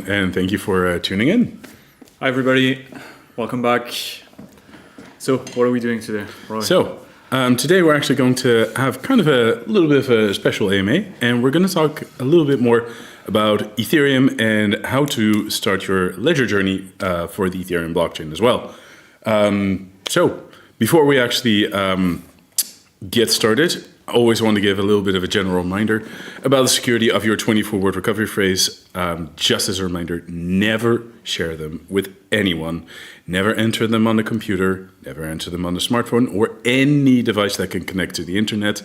and thank you for tuning in. Hi, everybody. Welcome back. So, what are we doing today, Roy? So, today we're actually going to have kind of a little bit of a special AMA, and we're going to talk a little bit more about Ethereum and how to start your ledger journey for the Ethereum blockchain as well. So, before we actually get started, I always want to give a little bit of a general reminder about the security of your 24-word recovery phrase. Just as a reminder, never share them with anyone. Never enter them on a computer, never enter them on a smartphone or any device that can connect to the internet.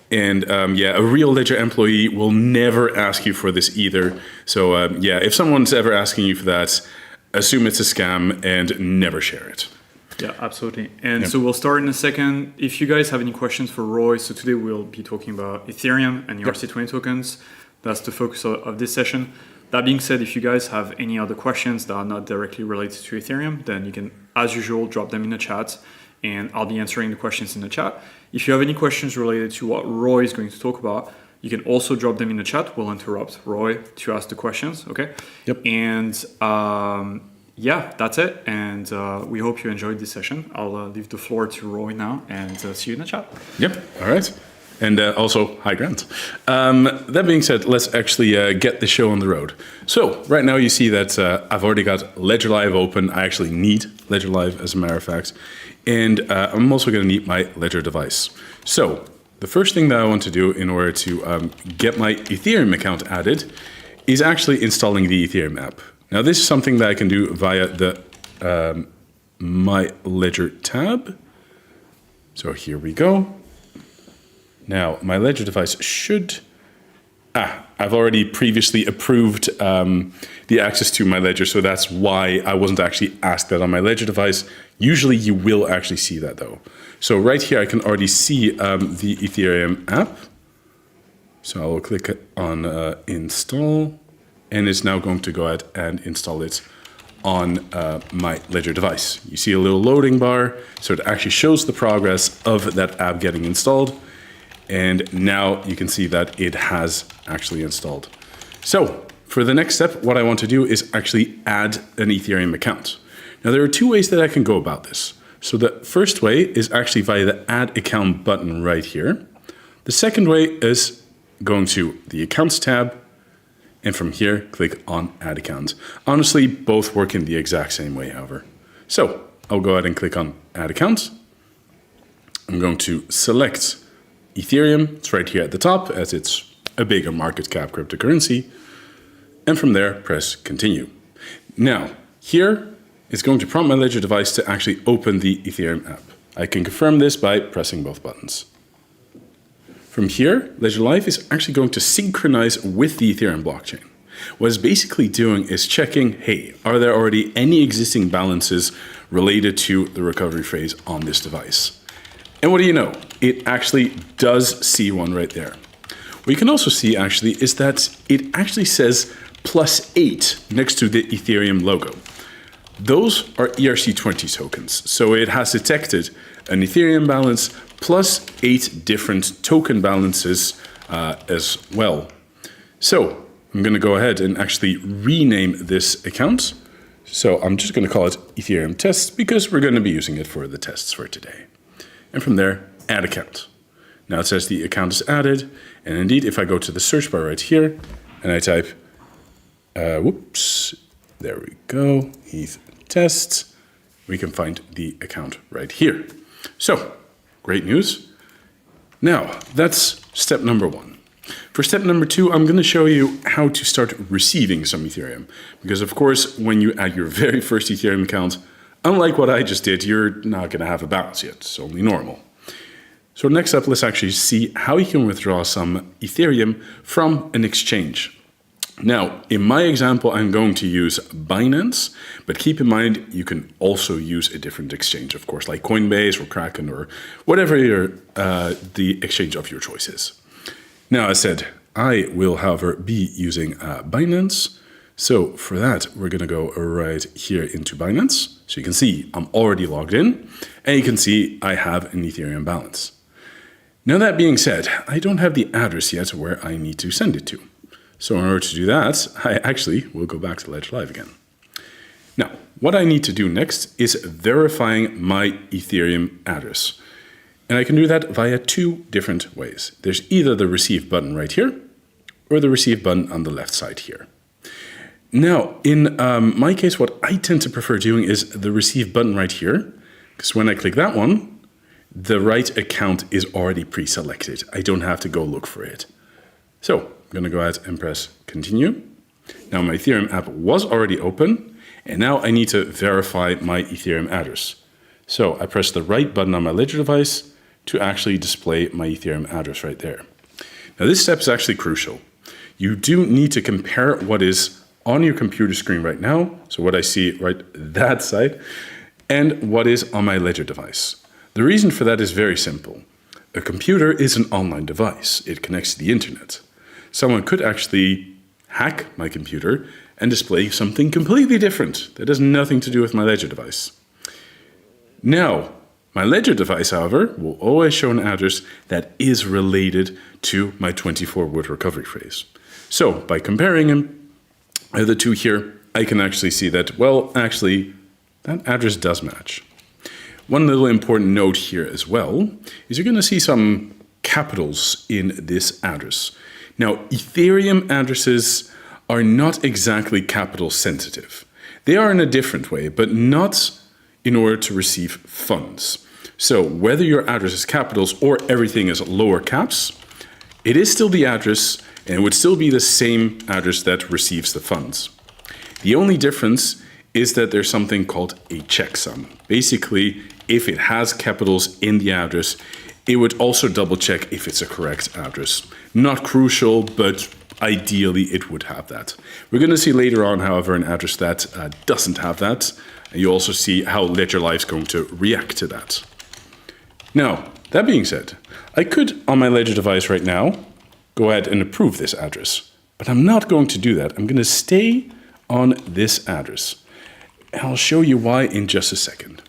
And a real Ledger employee will never ask you for this either. So if someone's ever asking you for that, assume it's a scam and never share it. Yeah, absolutely. And so we'll start in a second. If you guys have any questions for Roy, so today we'll be talking about Ethereum and ERC20 tokens. That's the focus of this session. That being said, if you guys have any other questions that are not directly related to Ethereum, then you can, as usual, drop them in the chat and I'll be answering the questions in the chat. If you have any questions related to what Roy is going to talk about, you can also drop them in the chat. We'll interrupt Roy to ask the questions, okay? Yep. And that's it. And we hope you enjoyed this session. I'll leave the floor to Roy now and see you in the chat. Yep, all right. And also, hi, Grant. That being said, let's actually get the show on the road. So right now you see that I've already got Ledger Live open. I actually need Ledger Live, as a matter of fact. And I'm also going to need my Ledger device. So the first thing that I want to do in order to get my Ethereum account added is actually installing the Ethereum app. Now, this is something that I can do via the My Ledger tab. So here we go. Now, my Ledger device should... I've already previously approved the access to my Ledger, so that's why I wasn't actually asked that on my Ledger device. Usually you will actually see that though. So right here, I can already see the Ethereum app. So I will click on install, and it's now going to go ahead and install it on my Ledger device. You see a little loading bar, so it actually shows the progress of that app getting installed. And now you can see that it has actually installed. So for the next step, what I want to do is actually add an Ethereum account. Now there are two ways that I can go about this. So the first way is actually via the add account button right here. The second way is going to the accounts tab, and from here, click on add account. Honestly, both work in the exact same way, however. So I'll go ahead and click on add account. I'm going to select Ethereum. It's right here at the top, as it's a bigger market cap cryptocurrency. And from there, press continue. Now, here it's going to prompt my Ledger device to actually open the Ethereum app. I can confirm this by pressing both buttons. From here, Ledger Live is actually going to synchronize with the Ethereum blockchain. What it's basically doing is checking, hey, are there already any existing balances related to the recovery phase on this device? And what do you know? It actually does see one right there. What you can also see actually is that it actually says +8 next to the Ethereum logo. Those are ERC20 tokens. So it has detected an Ethereum balance plus 8 different token balances as well. So I'm going to go ahead and actually rename this account. So I'm just going to call it Ethereum tests because we're going to be using it for the tests for today. And from there, add account. Now it says the account is added. And indeed, if I go to the search bar right here and I type, there we go, ETH tests, we can find the account right here. So, great news. Now, that's step number one. For step number two, I'm going to show you how to start receiving some Ethereum. Because of course, when you add your very first Ethereum account, unlike what I just did, you're not going to have a balance yet. It's only normal. So next up, let's actually see how you can withdraw some Ethereum from an exchange. Now, in my example, I'm going to use Binance, but keep in mind, you can also use a different exchange, of course, like Coinbase or Kraken or whatever the exchange of your choice is. Now, as said, I will, however, be using Binance. So for that, we're going to go right here into Binance. So you can see I'm already logged in, and you can see I have an Ethereum balance. Now, that being said, I don't have the address yet where I need to send it to. So in order to do that, I actually will go back to Ledger Live again. Now, what I need to do next is verifying my Ethereum address. And I can do that via two different ways. There's either the receive button right here or the receive button on the left side here. Now, in my case, what I tend to prefer doing is the receive button right here, because when I click that one, the right account is already pre-selected. I don't have to go look for it. So I'm going to go ahead and press continue. Now my Ethereum app was already open, and now I need to verify my Ethereum address. So I press the right button on my Ledger device to actually display my Ethereum address right there. Now this step is actually crucial. You do need to compare what is on your computer screen right now, so what I see right that side, and what is on my Ledger device. The reason for that is very simple. A computer is an online device. It connects to the internet. Someone could actually hack my computer and display something completely different that has nothing to do with my Ledger device. Now, my Ledger device, however, will always show an address that is related to my 24-word recovery phrase. So by comparing the two here, I can actually see that, well, actually, that address does match. One little important note here as well is you're going to see some capitals in this address. Now, Ethereum addresses are not exactly capital sensitive. They are in a different way, but not in order to receive funds. So whether your address is capitals or everything is lower caps, it is still the address and it would still be the same address that receives the funds. The only difference is that there's something called a checksum. Basically, if it has capitals in the address, it would also double check if it's a correct address. Not crucial, but ideally it would have that. We're going to see later on, however, an address that doesn't have that. And you also see how Ledger Live is going to react to that. Now, that being said, I could, on my Ledger device right now, go ahead and approve this address. But I'm not going to do that. I'm going to stay on this address. And I'll show you why in just a second.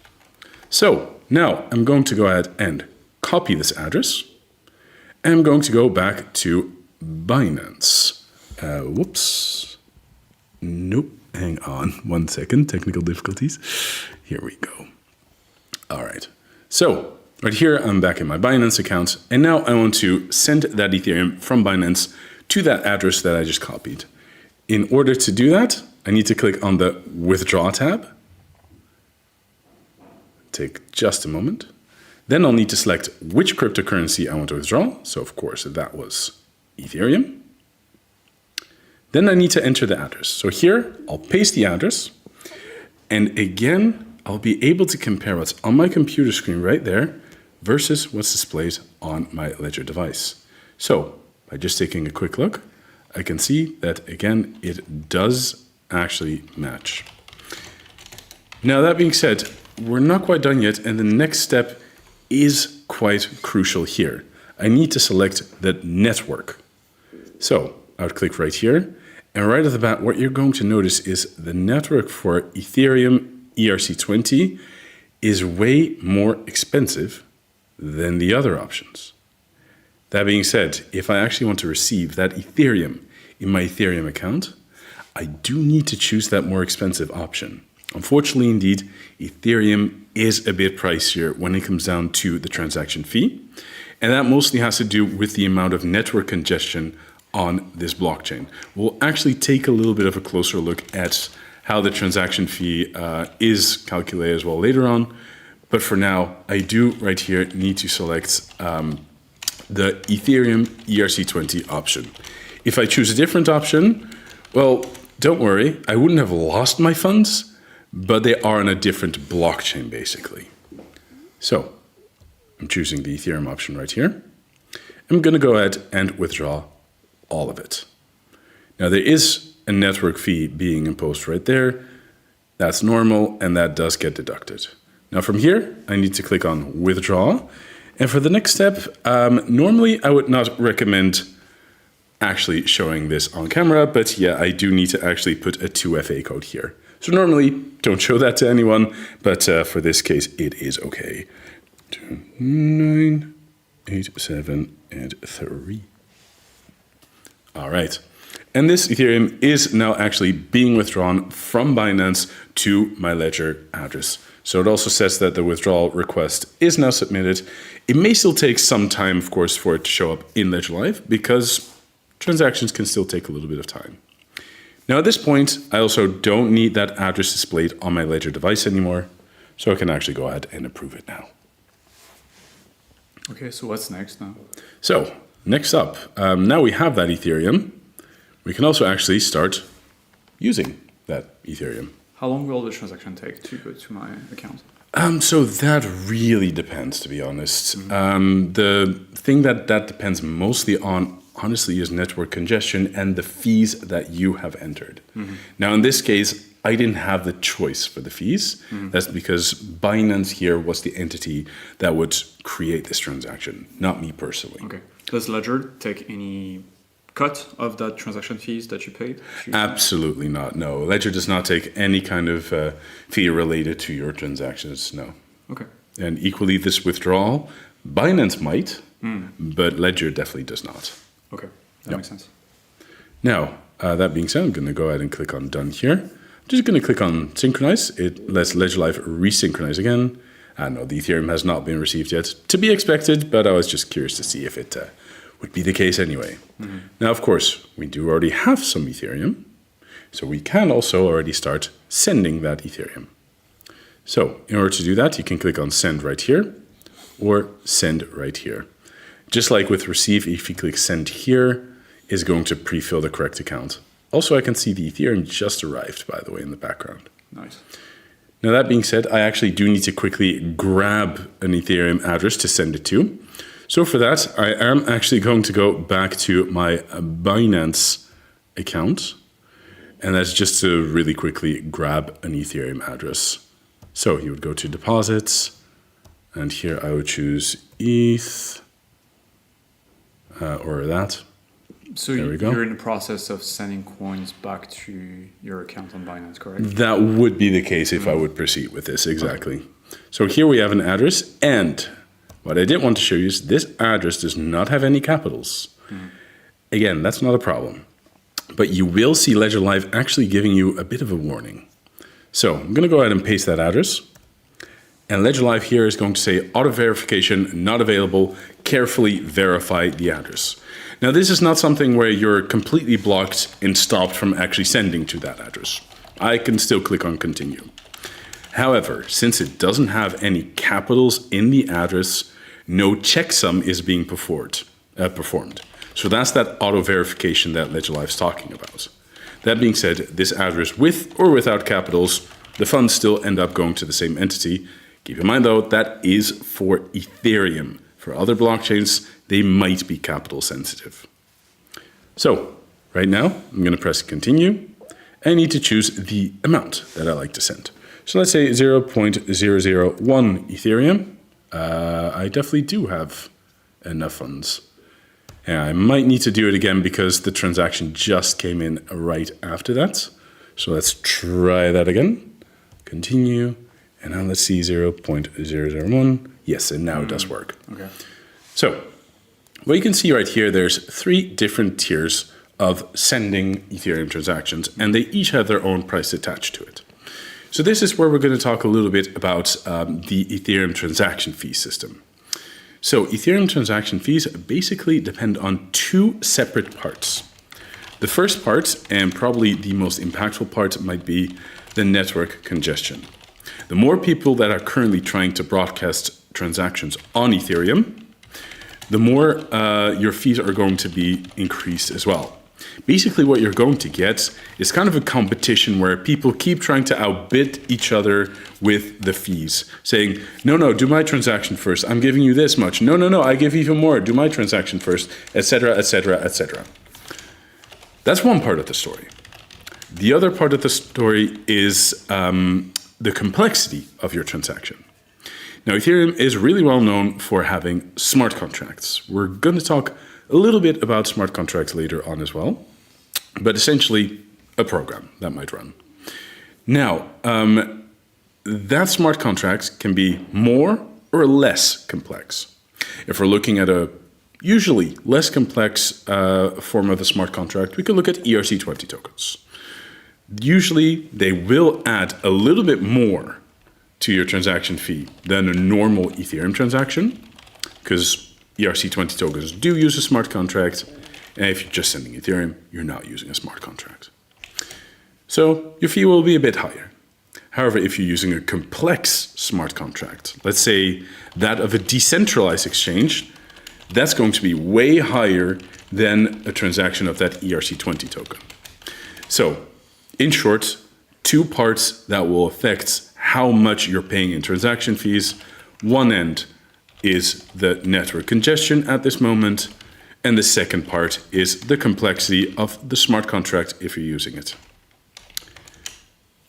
So now I'm going to go ahead and copy this address. And I'm going to go back to Binance. Whoops. Nope. Hang on 1 second. Technical difficulties. Here we go. All right. So right here, I'm back in my Binance account. And now I want to send that Ethereum from Binance to that address that I just copied. In order to do that, I need to click on the Withdraw tab. Take just a moment. Then I'll need to select which cryptocurrency I want to withdraw. So of course that was Ethereum. Then I need to enter the address. So here I'll paste the address. And again, I'll be able to compare what's on my computer screen right there versus what's displayed on my Ledger device. So by just taking a quick look, I can see that again, it does actually match. Now that being said, we're not quite done yet, and the next step is quite crucial here. I need to select the network. So I would click right here, and right off the bat, what you're going to notice is the network for Ethereum ERC20 is way more expensive than the other options. That being said, if I actually want to receive that Ethereum in my Ethereum account, I do need to choose that more expensive option. Unfortunately, indeed, Ethereum is a bit pricier when it comes down to the transaction fee. And that mostly has to do with the amount of network congestion on this blockchain. We'll actually take a little bit of a closer look at how the transaction fee is calculated as well later on. But for now, I do right here need to select the Ethereum ERC20 option. If I choose a different option, well, don't worry, I wouldn't have lost my funds, but they are on a different blockchain, basically. So I'm choosing the Ethereum option right here. I'm going to go ahead and withdraw all of it. Now, there is a network fee being imposed right there. That's normal, and that does get deducted. Now, from here, I need to click on Withdraw. And for the next step, normally I would not recommend actually showing this on camera, but yeah, I do need to actually put a 2FA code here. So normally, don't show that to anyone, but for this case, it is okay. 2987 and 3. All right. And this Ethereum is now actually being withdrawn from Binance to my Ledger address. So it also says that the withdrawal request is now submitted. It may still take some time, of course, for it to show up in Ledger Live because transactions can still take a little bit of time. Now at this point, I also don't need that address displayed on my Ledger device anymore, so I can actually go ahead and approve it now. Okay, so what's next now? So next up, now we have that Ethereum, we can also actually start using that Ethereum. How long will the transaction take to go to my account? So that really depends, to be honest. The thing that depends mostly on, honestly, is network congestion and the fees that you have entered. Now, in this case, I didn't have the choice for the fees. That's because Binance here was the entity that would create this transaction, not me personally. Okay. Does Ledger take any cut of that transaction fees that you paid? Absolutely not, no. Ledger does not take any kind of fee related to your transactions, no. Okay. And equally, this withdrawal, Binance might, but Ledger definitely does not. Okay, that makes sense. Now, that being said, I'm going to go ahead and click on Done here. I'm just going to click on Synchronize. It lets Ledger Live resynchronize again. I know the Ethereum has not been received yet. To be expected, but I was just curious to see if it would be the case anyway. Now, of course, we do already have some Ethereum, so we can also already start sending that Ethereum. So in order to do that, you can click on Send right here or Send right here. Just like with Receive, if you click Send here, it's going to pre-fill the correct account. Also, I can see the Ethereum just arrived, by the way, in the background. Nice. Now, that being said, I actually do need to quickly grab an Ethereum address to send it to. So for that, I am actually going to go back to my Binance account. And that's just to really quickly grab an Ethereum address. So you would go to Deposits. And here I would choose ETH or that. So you're in the process of sending coins back to your account on Binance, correct? That would be the case if I would proceed with this, exactly. Okay. So here we have an address, and what I did want to show you is this address does not have any capitals. Again, that's not a problem. But you will see Ledger Live actually giving you a bit of a warning. So I'm going to go ahead and paste that address. And Ledger Live here is going to say auto verification not available. Carefully verify the address. Now, this is not something where you're completely blocked and stopped from actually sending to that address. I can still click on continue. However, since it doesn't have any capitals in the address, no checksum is being performed. So that's that auto verification that Ledger Live is talking about. That being said, this address with or without capitals, the funds still end up going to the same entity. Keep in mind though, that is for Ethereum. For other blockchains, they might be capital sensitive. So right now, I'm going to press continue. I need to choose the amount that I like to send. So let's say 0.001 Ethereum. I definitely do have enough funds. And I might need to do it again because the transaction just came in right after that. So let's try that again. Continue. And now let's see 0.001. Yes, and now it does work. Okay. So what you can see right here, there's 3 different tiers of sending Ethereum transactions, and they each have their own price attached to it. So this is where we're going to talk a little bit about the Ethereum transaction fee system. So Ethereum transaction fees basically depend on 2 separate parts. The first part, and probably the most impactful part, might be the network congestion. The more people that are currently trying to broadcast transactions on Ethereum, the more your fees are going to be increased as well. Basically, what you're going to get is kind of a competition where people keep trying to outbid each other with the fees, saying, no, do my transaction first. I'm giving you this much. No, I give even more. Do my transaction first, etc., etc., etc. That's one part of the story. The other part of the story is the complexity of your transaction. Now, Ethereum is really well known for having smart contracts. We're going to talk a little bit about smart contracts later on as well, but essentially a program that might run. Now, that smart contracts can be more or less complex. If we're looking at a usually less complex form of a smart contract, we can look at ERC20 tokens. Usually, they will add a little bit more to your transaction fee than a normal Ethereum transaction, because ERC20 tokens do use a smart contract, and if you're just sending Ethereum, you're not using a smart contract. So your fee will be a bit higher. However, if you're using a complex smart contract, let's say that of a decentralized exchange, that's going to be way higher than a transaction of that ERC20 token. So, in short, two parts that will affect how much you're paying in transaction fees. One end is the network congestion at this moment, and the second part is the complexity of the smart contract if you're using it.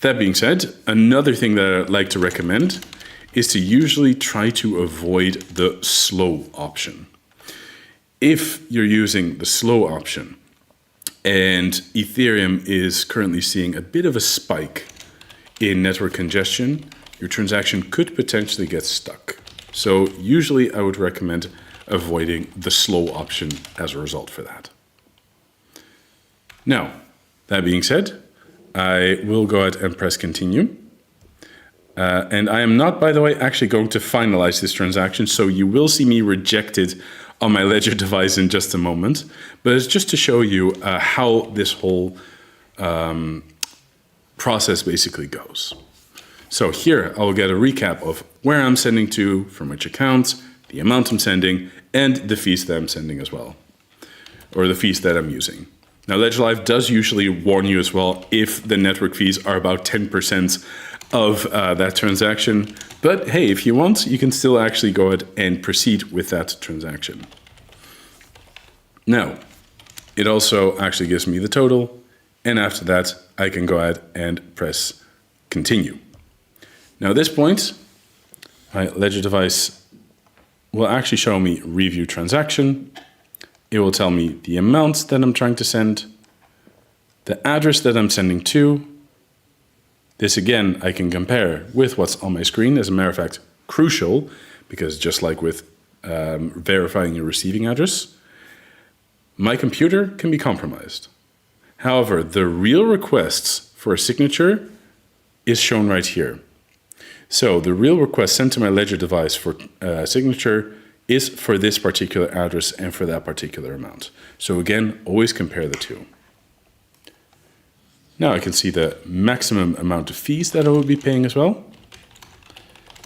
That being said, another thing that I'd like to recommend is to usually try to avoid the slow option. If you're using the slow option and Ethereum is currently seeing a bit of a spike in network congestion, your transaction could potentially get stuck. So usually I would recommend avoiding the slow option as a result for that. Now, that being said, I will go ahead and press continue. And I am not, by the way, actually going to finalize this transaction, so you will see me reject it on my Ledger device in just a moment. But it's just to show you how this whole process basically goes. So here I will get a recap of where I'm sending to, from which account, the amount I'm sending, and the fees that I'm sending as well, or the fees that I'm using. Now, Ledger Live does usually warn you as well if the network fees are about 10% of that transaction. But hey, if you want, you can still actually go ahead and proceed with that transaction. Now, it also actually gives me the total. And after that, I can go ahead and press continue. Now, at this point, my Ledger device will actually show me review transaction. It will tell me the amount that I'm trying to send, the address that I'm sending to. This again, I can compare with what's on my screen. As a matter of fact, crucial, because just like with verifying your receiving address, my computer can be compromised. However, the real requests for a signature is shown right here. So the real request sent to my Ledger device for signature is for this particular address and for that particular amount. So again, always compare the two. Now I can see the maximum amount of fees that I will be paying as well.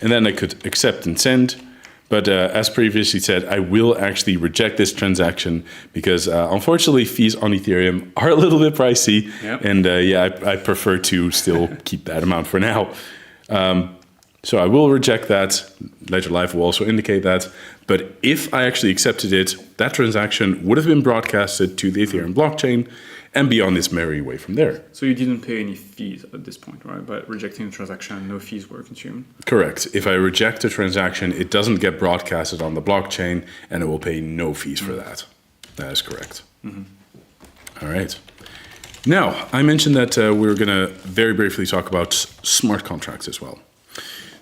And then I could accept and send. But as previously said, I will actually reject this transaction because unfortunately fees on Ethereum are a little bit pricey. Yep. And I prefer to still keep that amount for now. So I will reject that. Ledger Live will also indicate that. But if I actually accepted it, that transaction would have been broadcasted to the Ethereum blockchain and be on this merry way from there. So you didn't pay any fees at this point, right? By rejecting the transaction, no fees were consumed? Correct. If I reject a transaction, it doesn't get broadcasted on the blockchain and it will pay no fees for that. That is correct. All right. Now, I mentioned that we were going to very briefly talk about smart contracts as well.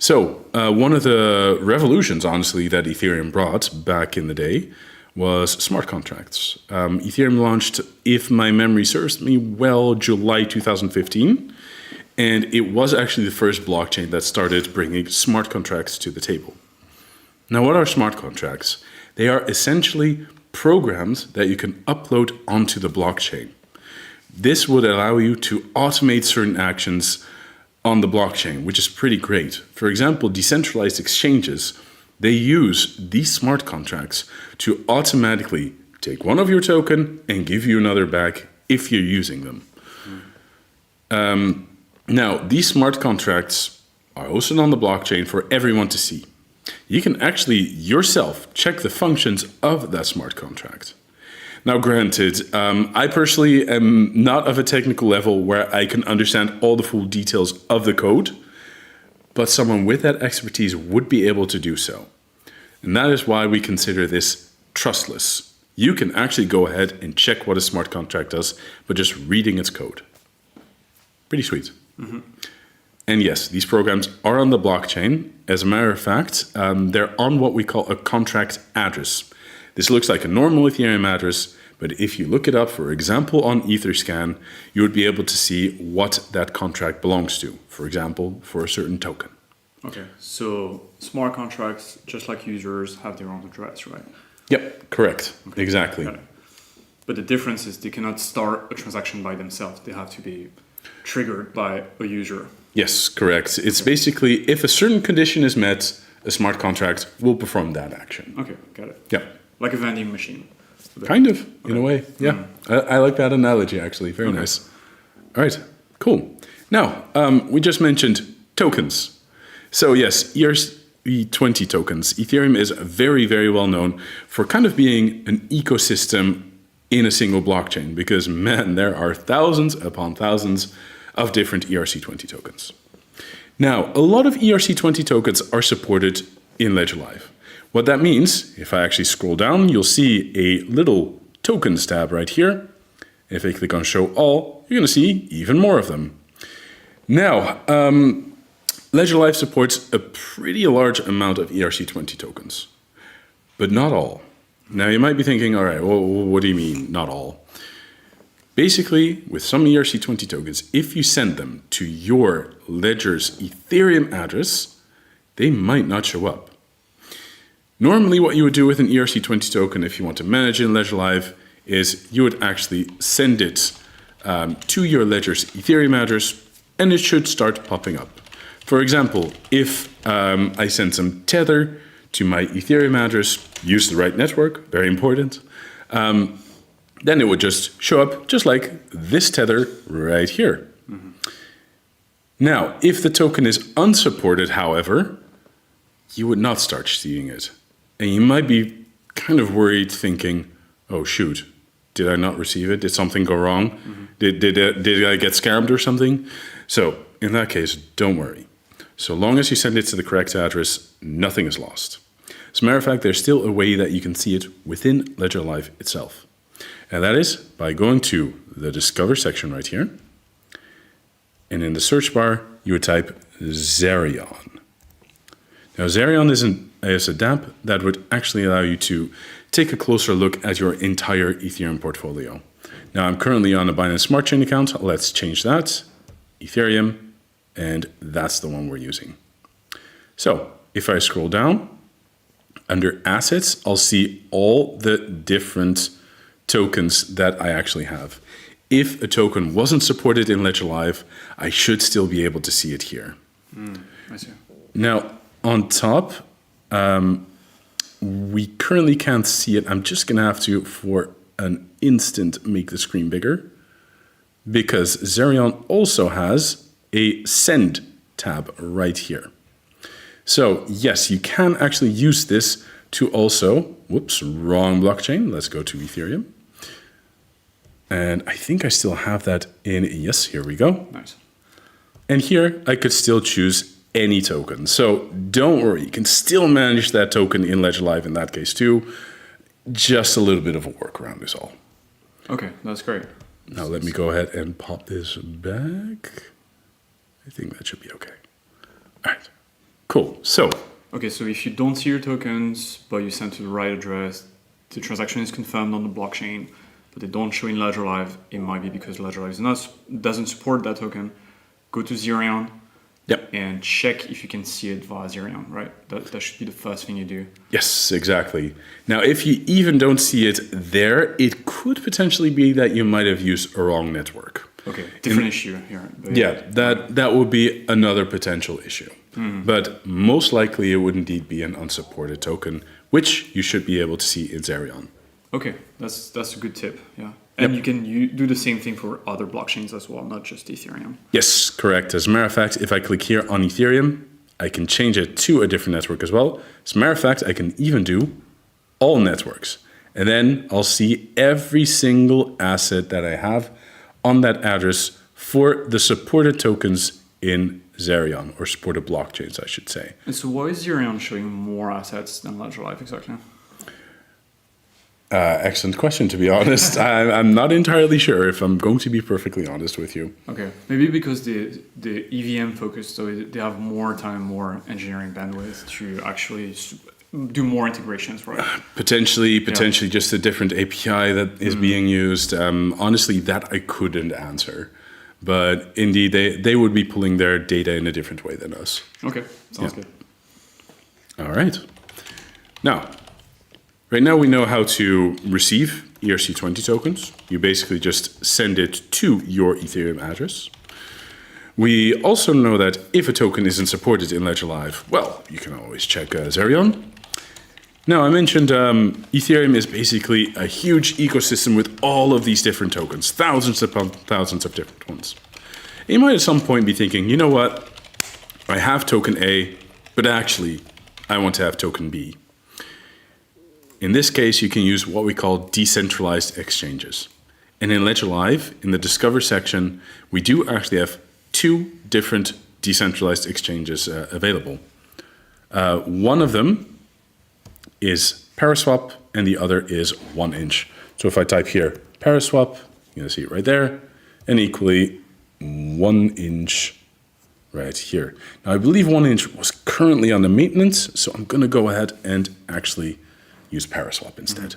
So one of the revolutions, honestly, that Ethereum brought back in the day was smart contracts. Ethereum launched, if my memory serves me well, July 2015. And it was actually the first blockchain that started bringing smart contracts to the table. Now, what are smart contracts? They are essentially programs that you can upload onto the blockchain. This would allow you to automate certain actions on the blockchain, which is pretty great. For example, decentralized exchanges, they use these smart contracts to automatically take one of your token and give you another back if you're using them. Now, these smart contracts are hosted on the blockchain for everyone to see. You can actually yourself check the functions of that smart contract. Now, granted, I personally am not of a technical level where I can understand all the full details of the code, but someone with that expertise would be able to do so. And that is why we consider this trustless. You can actually go ahead and check what a smart contract does by just reading its code. Pretty sweet. And yes, these programs are on the blockchain. As a matter of fact, they're on what we call a contract address. This looks like a normal Ethereum address, but if you look it up, for example, on Etherscan, you would be able to see what that contract belongs to, for example, for a certain token. Okay, so smart contracts, just like users, have their own address, right? Yep, correct. Okay. Exactly. Got it. But the difference is they cannot start a transaction by themselves. They have to be triggered by a user. Yes, correct. It's basically if a certain condition is met, a smart contract will perform that action. Okay, got it. Yeah. Like a vending machine. Kind of, in a way. Yeah. I like that analogy, actually. Very nice. All right, cool. Now, we just mentioned tokens. So yes, ERC20 tokens. Ethereum is very, very well known for kind of being an ecosystem in a single blockchain because, man, there are thousands upon thousands of different ERC20 tokens. Now, a lot of ERC20 tokens are supported in Ledger Live. What that means, if I actually scroll down, you'll see a little tokens tab right here. If I click on show all, you're going to see even more of them. Now, Ledger Live supports a pretty large amount of ERC20 tokens, but not all. Now, you might be thinking, all right, well, what do you mean, not all? Basically, with some ERC20 tokens, if you send them to your Ledger's Ethereum address, they might not show up. Normally, what you would do with an ERC20 token, if you want to manage it in Ledger Live, is you would actually send it to your Ledger's Ethereum address, and it should start popping up. For example, if I send some Tether to my Ethereum address, use the right network, very important, then it would just show up just like this Tether right here. Mm-hmm. Now, if the token is unsupported, however, you would not start seeing it. And you might be kind of worried thinking, oh shoot, did I not receive it? Did something go wrong? Mm-hmm. Did I get scammed or something? So in that case, don't worry. So long as you send it to the correct address, nothing is lost. As a matter of fact, there's still a way that you can see it within Ledger Live itself. And that is by going to the Discover section right here. And in the search bar, you would type Zerion. Now, Zerion is a dApp that would actually allow you to take a closer look at your entire Ethereum portfolio. Now, I'm currently on a Binance Smart Chain account. Let's change that. Ethereum, and that's the one we're using. So if I scroll down, under Assets, I'll see all the different tokens that I actually have. If a token wasn't supported in Ledger Live, I should still be able to see it here. I see. Now, on top, we currently can't see it. I'm just going to have to, for an instant, make the screen bigger because Zerion also has a Send tab right here. So yes, you can actually use this to also, whoops, wrong blockchain. Let's go to Ethereum. And I think I still have that in, yes, here we go. Nice. And here I could still choose any token. So don't worry, you can still manage that token in Ledger Live in that case too. Just a little bit of a workaround is all. Okay, that's great. Now let me go ahead and pop this back. I think that should be okay. All right, cool. So. Okay, so if you don't see your tokens, but you send to the right address, the transaction is confirmed on the blockchain, but they don't show in Ledger Live, it might be because Ledger Live doesn't support that token. Go to Zerion. Yep. And check if you can see it via Zerion, right? That should be the first thing you do. Yes, exactly. Now, if you even don't see it there, it could potentially be that you might have used a wrong network. Okay, different issue here. Yeah, that would be another potential issue. Mm-hmm. But most likely it would indeed be an unsupported token, which you should be able to see in Zerion. Okay, that's a good tip, yeah. And you can do the same thing for other blockchains as well, not just Ethereum. Yes, correct. As a matter of fact, if I click here on Ethereum, I can change it to a different network as well. As a matter of fact, I can even do all networks. And then I'll see every single asset that I have on that address for the supported tokens in Zerion, or supported blockchains, I should say. And so why is Zerion showing more assets than Ledger Live exactly? Excellent question, to be honest. I'm not entirely sure, if I'm going to be perfectly honest with you. Okay, maybe because the EVM focused, so they have more time, more engineering bandwidth to actually do more integrations, right? Potentially just a different API that is being used. Honestly, that I couldn't answer. But indeed, they would be pulling their data in a different way than us. Okay, sounds good. All right. Right now we know how to receive ERC20 tokens. You basically just send it to your Ethereum address. We also know that if a token isn't supported in Ledger Live, well, you can always check Zerion. Now, I mentioned Ethereum is basically a huge ecosystem with all of these different tokens, thousands upon thousands of different ones. And you might at some point be thinking, you know what? I have token A, but actually, I want to have token B. In this case, you can use what we call decentralized exchanges. And in Ledger Live, in the Discover section, we do actually have 2 different decentralized exchanges available. One of them is Paraswap, and the other is 1inch. So if I type here Paraswap, you're gonna see it right there, and equally 1inch right here. Now I believe 1inch was currently under maintenance, so I'm gonna go ahead and actually use Paraswap instead.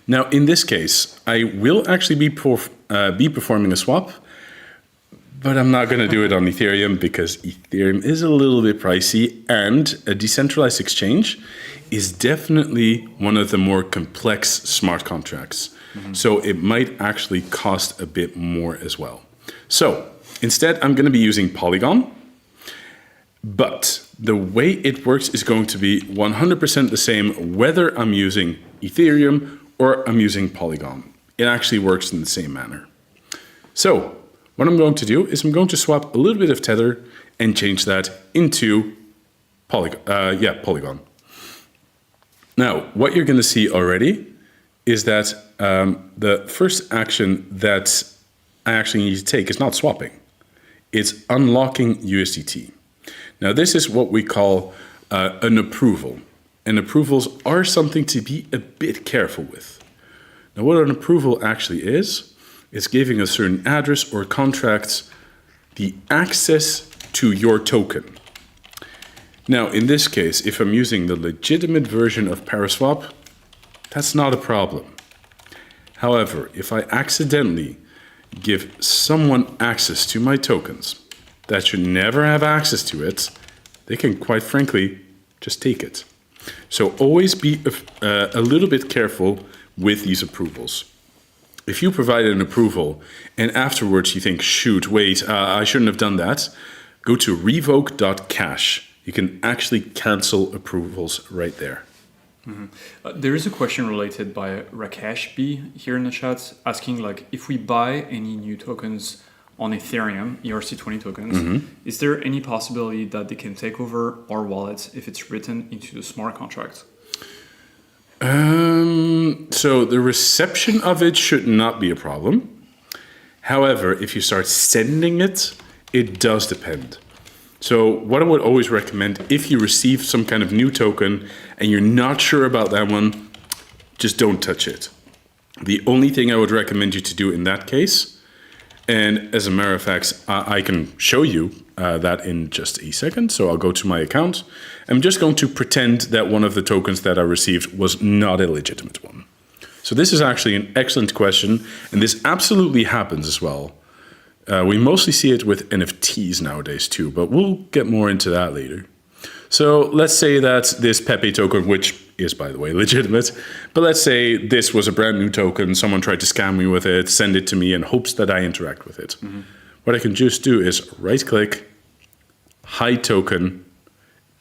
Now in this case, I will actually be performing a swap, but I'm not gonna do it on Ethereum because Ethereum is a little bit pricey, and a decentralized exchange is definitely one of the more complex smart contracts. So it might actually cost a bit more as well. So instead, I'm going to be using Polygon, but the way it works is going to be 100% the same whether I'm using Ethereum or I'm using Polygon. It actually works in the same manner. So what I'm going to do is I'm going to swap a little bit of Tether and change that into Polygon. Now, what you're going to see already is that the first action that I actually need to take is not swapping. It's unlocking USDT. Now, this is what we call an approval. And approvals are something to be a bit careful with. Now, what an approval actually is giving a certain address or contract the access to your token. Now, in this case, if I'm using the legitimate version of Paraswap, that's not a problem. However, if I accidentally give someone access to my tokens that should never have access to it, they can quite frankly just take it. So always be a little bit careful with these approvals. If you provide an approval and afterwards you think, shoot, wait, I shouldn't have done that, go to revoke.cash. You can actually cancel approvals right there. There is a question related by Rakesh B here in the chat asking, like, if we buy any new tokens on Ethereum, ERC20 tokens, is there any possibility that they can take over our wallet if it's written into the smart contract? So the reception of it should not be a problem. However, if you start sending it, it does depend. So what I would always recommend, if you receive some kind of new token and you're not sure about that one, just don't touch it. The only thing I would recommend you to do in that case, and as a matter of fact, I can show you that in just a second. So I'll go to my account. I'm just going to pretend that one of the tokens that I received was not a legitimate one. So this is actually an excellent question, and this absolutely happens as well. We mostly see it with NFTs nowadays too, but we'll get more into that later. So let's say that this Pepe token, which is, by the way, legitimate, but let's say this was a brand new token, someone tried to scam me with it, send it to me in hopes that I interact with it. What I can just do is right-click, hide token,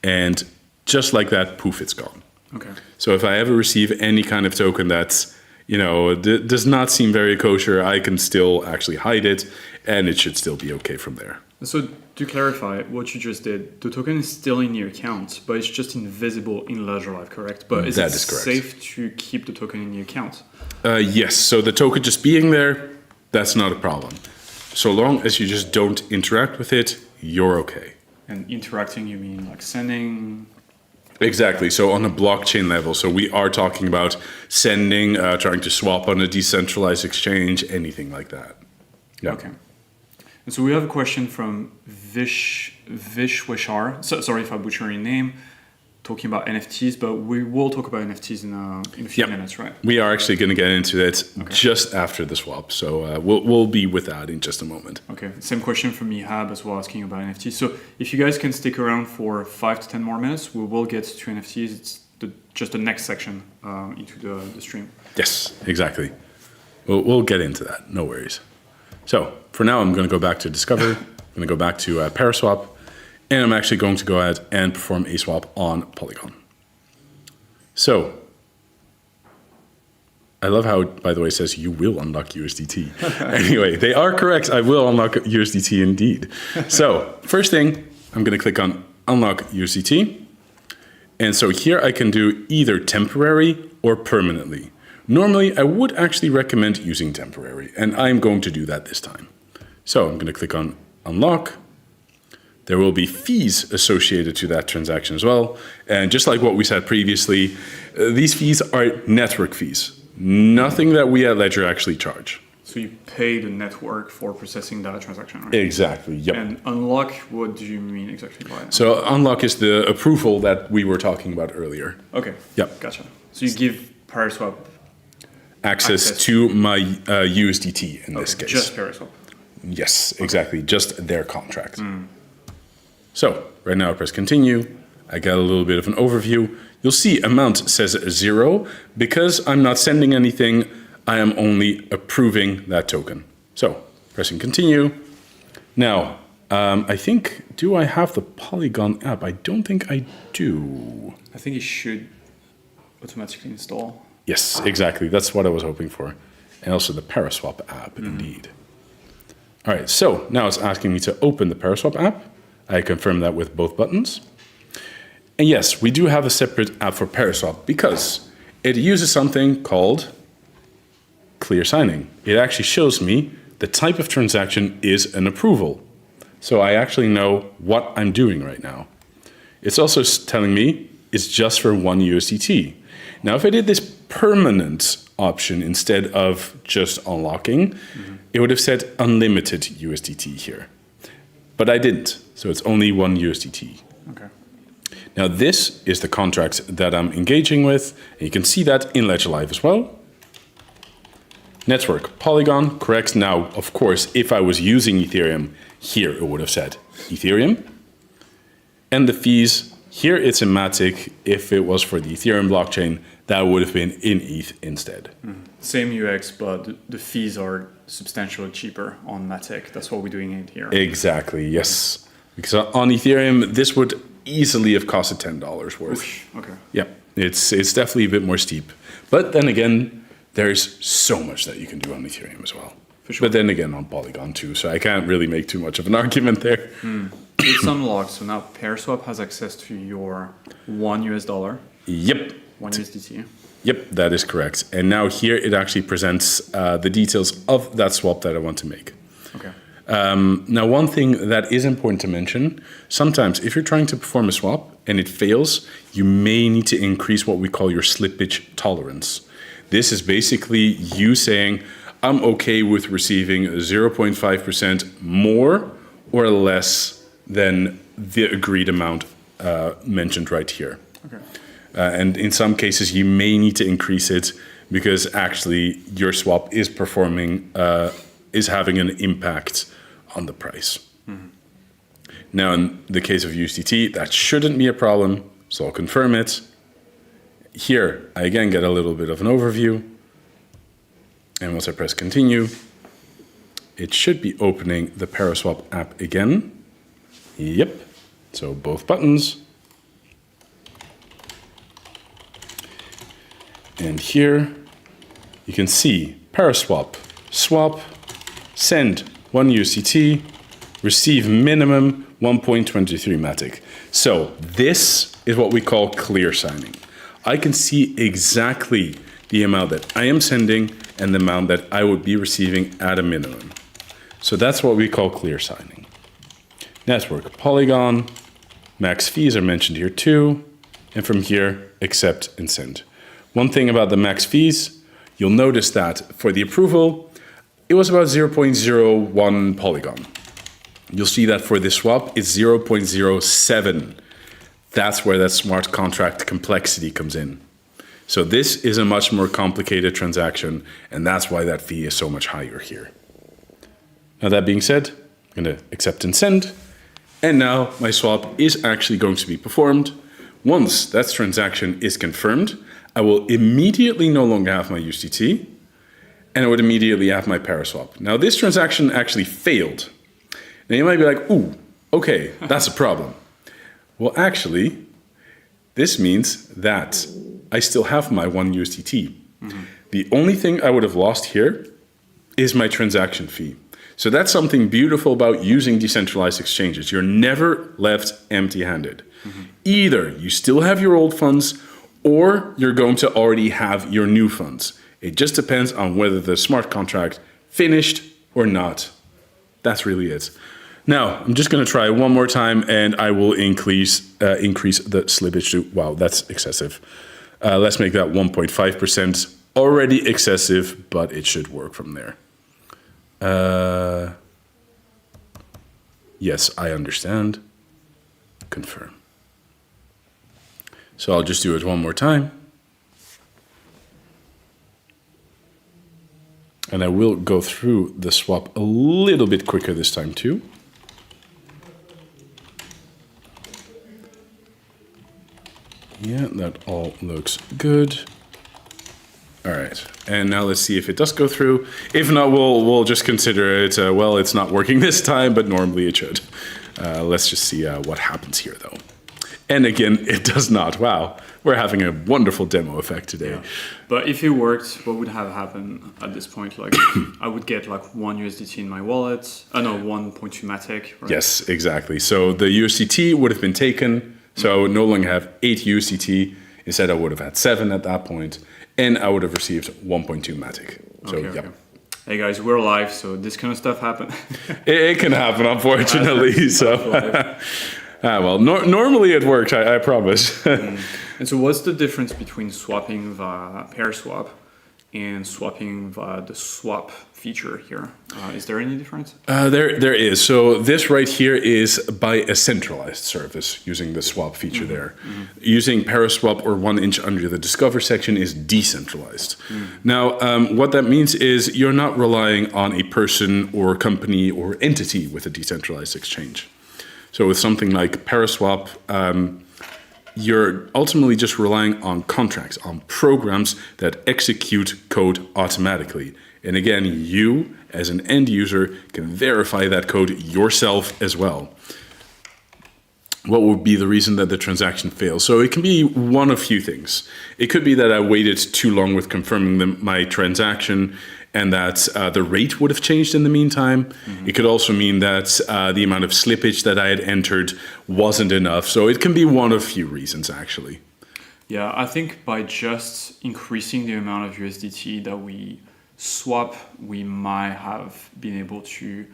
and just like that, poof, it's gone. Okay. So if I ever receive any kind of token that's, does not seem very kosher, I can still actually hide it, and it should still be okay from there. So to clarify what you just did, the token is still in your account, but it's just invisible in Ledger Live, correct? But is it safe to keep the token in the account? Yes, so the token just being there, that's not a problem. So long as you just don't interact with it, you're okay. And interacting, you mean like sending? Exactly. So on a blockchain level, so we are talking about sending, trying to swap on a decentralized exchange, anything like that. Yeah. Okay. And so we have a question from Vishweshar. Sorry if I butcher your name. talking about NFTs, but we will talk about NFTs in a few minutes, right? We are actually going to get into that just after the swap. So we'll be with that in just a moment. Okay. Same question from Mihab as well, asking about NFTs. So if you guys can stick around for 5 to 10 more minutes, we will get to NFTs. It's just the next section into the stream. Yes, exactly. We'll get into that. No worries. So for now, I'm going to go back to Discover. I'm going to go back to Paraswap. And I'm actually going to go ahead and perform a swap on Polygon. So I love how, by the way, it says you will unlock USDT. Anyway, they are correct. I will unlock USDT indeed. So first thing, I'm going to click on Unlock USDT. And so here I can do either temporary or permanently. Normally, I would actually recommend using temporary, and I'm going to do that this time. So I'm going to click on Unlock. There will be fees associated to that transaction as well. And just like what we said previously, these fees are network fees. Nothing that we at Ledger actually charge. So you pay the network for processing that transaction, right? Exactly, yep. And unlock, what do you mean exactly by that? So unlock is the approval that we were talking about earlier. Okay, Yep. gotcha. So you give Paraswap Access to my USDT in this case. Just Paraswap. Yes, exactly. Just their contract. So right now I press continue. I get a little bit of an overview. You'll see amount says 0. Because I'm not sending anything, I am only approving that token. So pressing continue. Now, I think, do I have the Polygon app? I don't think I do. I think it should automatically install. Yes, exactly. That's what I was hoping for. And also the Paraswap app, indeed. All right, so now it's asking me to open the Paraswap app. I confirm that with both buttons. And yes, we do have a separate app for Paraswap because it uses something called clear signing. It actually shows me the type of transaction is an approval. So I actually know what I'm doing right now. It's also telling me it's just for 1 USDT. Now, if I did this permanent option instead of just unlocking, it would have said unlimited USDT here. But I didn't, so it's only 1 USDT. Okay. Now, this is the contract that I'm engaging with, and you can see that in Ledger Live as well. Network, Polygon, correct. Now, of course, if I was using Ethereum, here it would have said Ethereum. And the fees, here it's in Matic. If it was for the Ethereum blockchain, that would have been in ETH instead. Same UX, but the fees are substantially cheaper on Matic. That's what we're doing it here. Exactly, yes. Because on Ethereum, this would easily have costed $10 worth. Okay. Yeah, it's definitely a bit more steep. But then again, there's so much that you can do on Ethereum as well. For sure. But then again, on Polygon too, so I can't really make too much of an argument there. It's unlocked, so now Paraswap has access to your $1. Yep. 1 USDT. Yep, that is correct. And now here it actually presents the details of that swap that I want to make. Okay. Now, one thing that is important to mention, sometimes if you're trying to perform a swap and it fails, you may need to increase what we call your slippage tolerance. This is basically you saying, I'm okay with receiving 0.5% more or less than the agreed amount mentioned right here. Okay. And in some cases, you may need to increase it because actually your swap is performing, is having an impact on the price. Now, in the case of USDT, that shouldn't be a problem, so I'll confirm it. Here, I again get a little bit of an overview. And once I press continue, it should be opening the Paraswap app again. Yep, so both buttons. And here you can see Paraswap, swap, send 1 USDT, receive minimum 1.23 Matic. So this is what we call clear signing. I can see exactly the amount that I am sending and the amount that I would be receiving at a minimum. So that's what we call clear signing. Network, Polygon, max fees are mentioned here too. And from here, accept and send. One thing about the max fees, you'll notice that for the approval, it was about 0.01 Polygon. You'll see that for this swap, it's 0.07. That's where that smart contract complexity comes in. So this is a much more complicated transaction, and that's why that fee is so much higher here. Now that being said, I'm going to accept and send. And now my swap is actually going to be performed. Once that transaction is confirmed, I will immediately no longer have my USDT, and I would immediately have my Paraswap. Now this transaction actually failed. Now you might be like, ooh, okay, that's a problem. Well, actually, this means that I still have my 1 USDT. The only thing I would have lost here is my transaction fee. So that's something beautiful about using decentralized exchanges. You're never left empty-handed. Either you still have your old funds, or you're going to already have your new funds. It just depends on whether the smart contract finished or not. That's really it. Now, I'm just going to try one more time, and I will increase the slippage to, wow, that's excessive. Let's make that 1.5%. Already excessive, but it should work from there. Yes, I understand. Confirm. So I'll just do it one more time. And I will go through the swap a little bit quicker this time too. Yeah, that all looks good. All right, and now let's see if it does go through. If not, we'll just consider it, well, it's not working this time, but normally it should. Let's just see what happens here though. And again, it does not. Wow, we're having a wonderful demo effect today. Yeah. But if it worked, what would have happened at this point? Like, I would get like 1 USDT in my wallet. No, 1.2 Matic. Right? Yes, exactly. So the USDT would have been taken. So I would no longer have 8 USDT. Instead, I would have had 7 at that point, and I would have received 1.2 Matic. So, okay, okay. Hey guys, we're live, so this kind of stuff happens. It can happen, unfortunately. Well, normally it works, I promise. And so what's the difference between swapping via Paraswap and swapping via the swap feature here? Is there any difference? There is. So this right here is by a centralized service using the swap feature there. Using Paraswap or 1 inch under the Discover section is decentralized. Now, what that means is you're not relying on a person or company or entity with a decentralized exchange. So with something like Paraswap, you're ultimately just relying on contracts, on programs that execute code automatically. And again, you as an end user can verify that code yourself as well. What would be the reason that the transaction fails? So it can be one of few things. It could be that I waited too long with confirming my transaction and that the rate would have changed in the meantime. It could also mean that the amount of slippage that I had entered wasn't enough. So it can be one of few reasons, actually. Yeah, I think by just increasing the amount of USDT that we swap, we might have been able to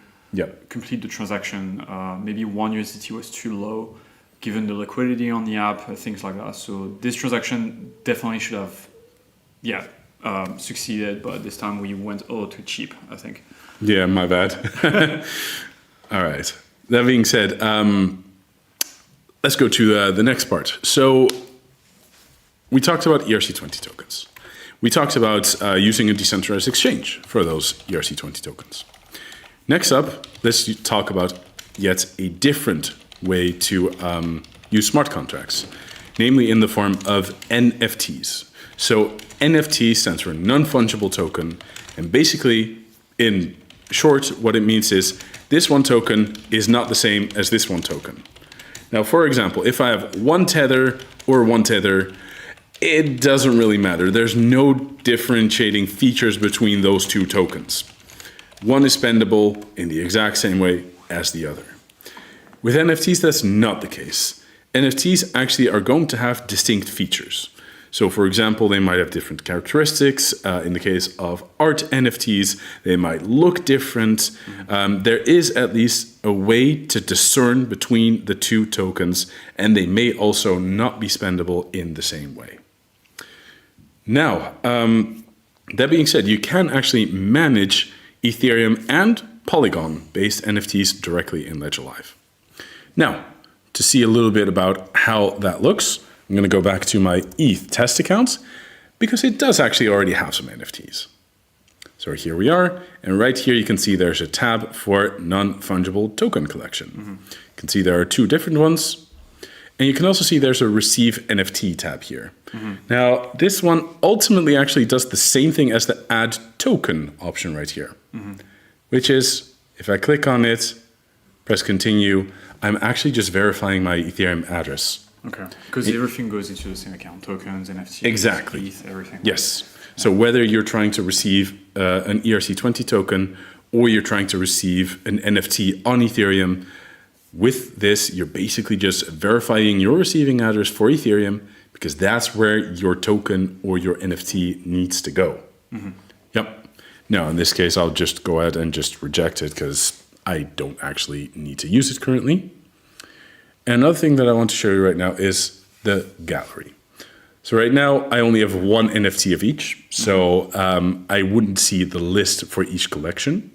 complete the transaction. Maybe 1 USDT was too low, given the liquidity on the app, things like that. So this transaction definitely should have, succeeded, but this time we went a little too cheap, I think. Yeah, my bad. All right. That being said, let's go to the next part. So we talked about ERC20 tokens. We talked about using a decentralized exchange for those ERC20 tokens. Next up, let's talk about yet a different way to use smart contracts, namely in the form of NFTs. So NFT stands for non-fungible token, and basically, in short, what it means is this one token is not the same as this one token. Now, for example, if I have 1 Tether or 1 Tether, it doesn't really matter. There's no differentiating features between those two tokens. One is spendable in the exact same way as the other. With NFTs, that's not the case. NFTs actually are going to have distinct features. So for example, they might have different characteristics. In the case of art NFTs, they might look different. There is at least a way to discern between the two tokens, and they may also not be spendable in the same way. Now, that being said, you can actually manage Ethereum and Polygon-based NFTs directly in Ledger Live. Now, to see a little bit about how that looks, I'm going to go back to my ETH test account because it does actually already have some NFTs. So here we are, and right here you can see there's a tab for non-fungible token collection. You can see there are two different ones, and you can also see there's a receive NFT tab here. Now, this one ultimately actually does the same thing as the add token option right here, which is, if I click on it, press continue, I'm actually just verifying my Ethereum address. Okay, because everything goes into the same account, tokens, NFTs, Exactly. ETH, everything. Yes. So whether you're trying to receive an ERC20 token or you're trying to receive an NFT on Ethereum, with this, you're basically just verifying your receiving address for Ethereum because that's where your token or your NFT needs to go. Yep. Now, in this case, I'll just go ahead and just reject it because I don't actually need to use it currently. Another thing that I want to show you right now is the gallery. So right now, I only have one NFT of each, so I wouldn't see the list for each collection.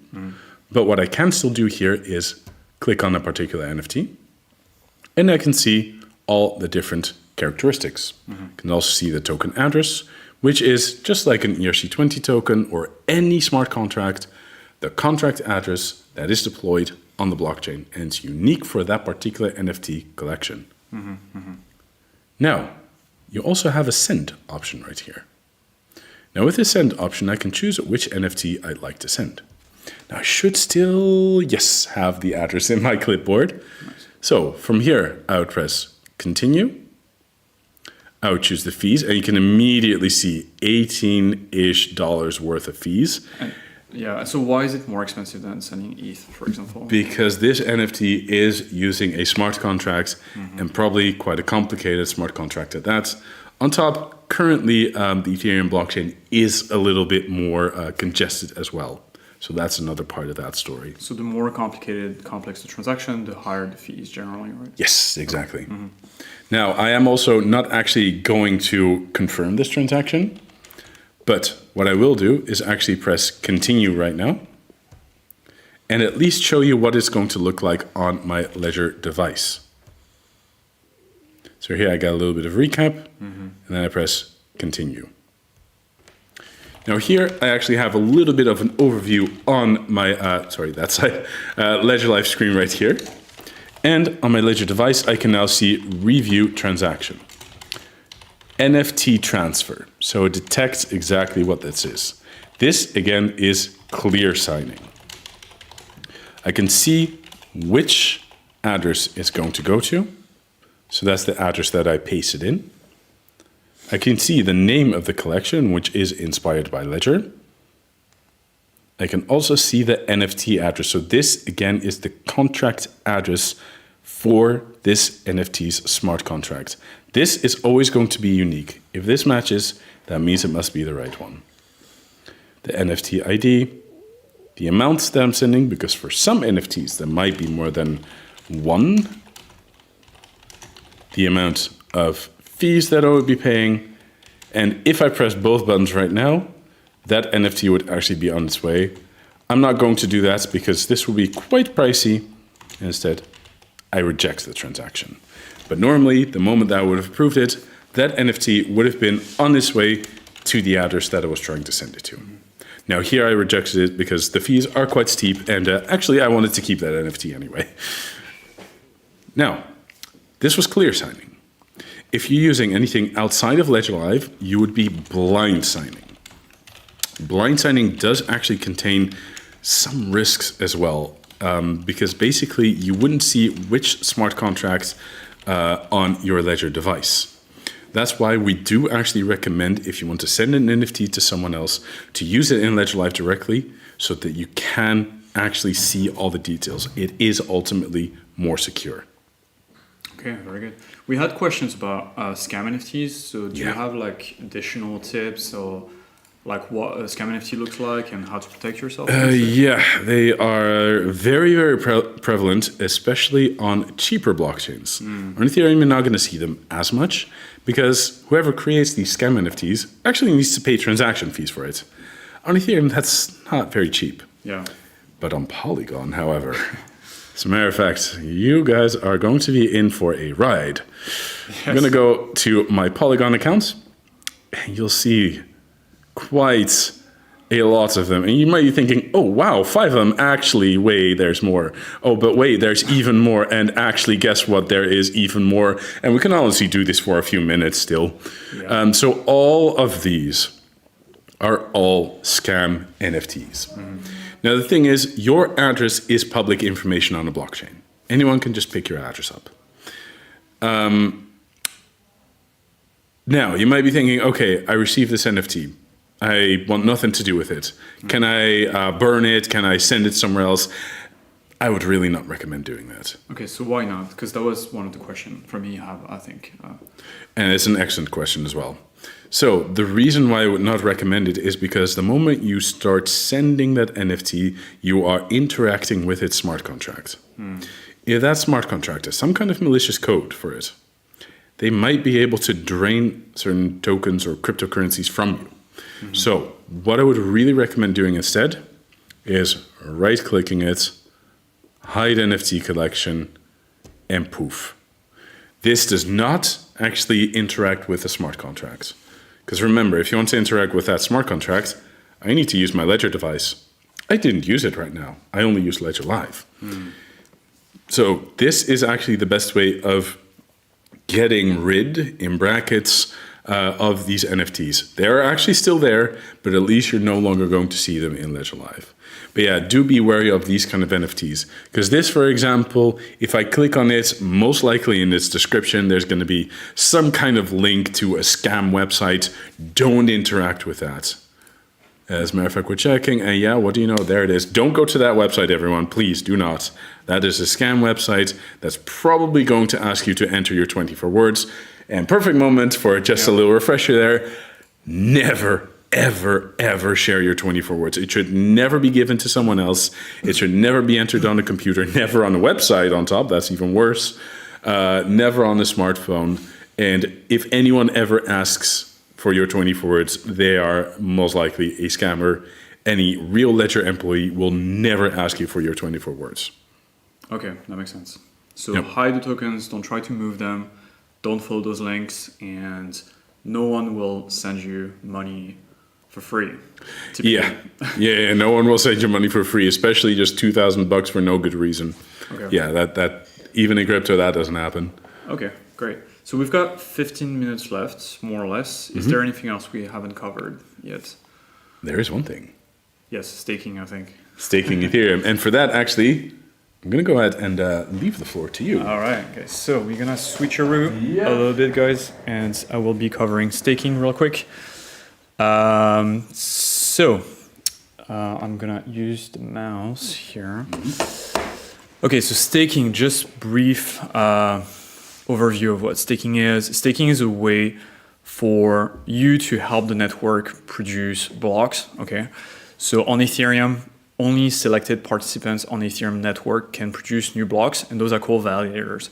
But what I can still do here is click on a particular NFT, and I can see all the different characteristics. You can also see the token address, which is just like an ERC20 token or any smart contract, the contract address that is deployed on the blockchain, and it's unique for that particular NFT collection. Now, you also have a send option right here. Now with the send option, I can choose which NFT I'd like to send. Now I should still, yes, have the address in my clipboard. Nice. So from here, I would press continue. I would choose the fees, and you can immediately see $18-ish worth of fees. Yeah, so why is it more expensive than sending ETH, for example? Because this NFT is using a smart contract, and probably quite a complicated smart contract at that. On top, currently, the Ethereum blockchain is a little bit more congested as well. So that's another part of that story. So the more complex the transaction, the higher the fees generally, right? Yes, exactly. Now, I am also not actually going to confirm this transaction, but what I will do is actually press continue right now and at least show you what it's going to look like on my Ledger device. So here I got a little bit of recap, and then I press continue. Now here I actually have a little bit of an overview on my, that's Ledger Live screen right here. And on my Ledger device, I can now see review transaction. NFT transfer. So it detects exactly what this is. This, again, is clear signing. I can see which address it's going to go to. So that's the address that I pasted in. I can see the name of the collection, which is inspired by Ledger. I can also see the NFT address. So this, again, is the contract address for this NFT's smart contract. This is always going to be unique. If this matches, that means it must be the right one. The NFT ID, the amounts that I'm sending, because for some NFTs, there might be more than one. The amount of fees that I would be paying. And if I press both buttons right now, that NFT would actually be on its way. I'm not going to do that because this will be quite pricey. Instead, I reject the transaction. But normally, the moment that I would have approved it, that NFT would have been on its way to the address that I was trying to send it to. Now here I rejected it because the fees are quite steep, and actually I wanted to keep that NFT anyway. Now, this was clear signing. If you're using anything outside of Ledger Live, you would be blind signing. Blind signing does actually contain some risks as well, because basically you wouldn't see which smart contract on your Ledger device. That's why we do actually recommend, if you want to send an NFT to someone else, to use it in Ledger Live directly so that you can actually see all the details. It is ultimately more secure. Okay, very good. We had questions about scam NFTs. So do you have like additional tips or like what a scam NFT looks like and how to protect yourself? Yeah, they are very, very prevalent, especially on cheaper blockchains. On Ethereum, you're not going to see them as much because whoever creates these scam NFTs actually needs to pay transaction fees for it. On Ethereum, that's not very cheap. Yeah. But on Polygon, however, As a matter of fact, you guys are going to be in for a ride. Yes. I'm going to go to my Polygon account, and you'll see quite a lot of them. And you might be thinking, oh, wow, 5 of them. Actually, wait, there's more. Oh, but wait, there's even more. And actually, guess what? There is even more. And we can honestly do this for a few minutes still. Yeah. So all of these are all scam NFTs. Mm-hmm. Now, the thing is, your address is public information on a blockchain. Anyone can just pick your address up. Now, you might be thinking, okay, I received this NFT. I want nothing to do with it. Can I burn it? Can I send it somewhere else? I would really not recommend doing that. Okay, so why not? Because that was one of the questions for me, I think. And it's an excellent question as well. So the reason why I would not recommend it is because the moment you start sending that NFT, you are interacting with its smart contract. If that smart contract has some kind of malicious code for it, they might be able to drain certain tokens or cryptocurrencies from you. Mm-hmm. So what I would really recommend doing instead is right-clicking it, hide NFT collection, and poof. This does not actually interact with the smart contract. Because remember, if you want to interact with that smart contract, I need to use my Ledger device. I didn't use it right now. I only use Ledger Live. So this is actually the best way of getting rid, in brackets, of these NFTs. They're actually still there, but at least you're no longer going to see them in Ledger Live. But yeah, do be wary of these kind of NFTs. Because this, for example, if I click on it, most likely in its description, there's going to be some kind of link to a scam website. Don't interact with that. As a matter of fact, we're checking, and yeah, what do you know? There it is. Don't go to that website, everyone. Please do not. That is a scam website that's probably going to ask you to enter your 24 words. And perfect moment for just a little refresher there. Never, ever, ever share your 24 words. It should never be given to someone else. It should never be entered on a computer, never on a website on top. That's even worse. Never on a smartphone. And if anyone ever asks for your 24 words, they are most likely a scammer. Any real Ledger employee will never ask you for your 24 words. Okay, that makes sense. So hide the tokens, don't try to move them, don't follow those links, and no one will send you money for free. Yeah, no one will send you money for free, especially just $2,000 for no good reason. Okay. Yeah, that even in crypto, that doesn't happen. Okay, great. So we've got 15 minutes left, more or less. Is there anything else we haven't covered yet? There is one thing. Yes, staking, I think. Staking Ethereum. And for that, actually, I'm going to go ahead and leave the floor to you. All right, okay. So we're going to switch a little bit, guys, and I will be covering staking real quick. I'm going to use the mouse here. Okay, so staking, just brief overview of what staking is. Staking is a way for you to help the network produce blocks, okay? So on Ethereum, only selected participants on the Ethereum network can produce new blocks, and those are called validators.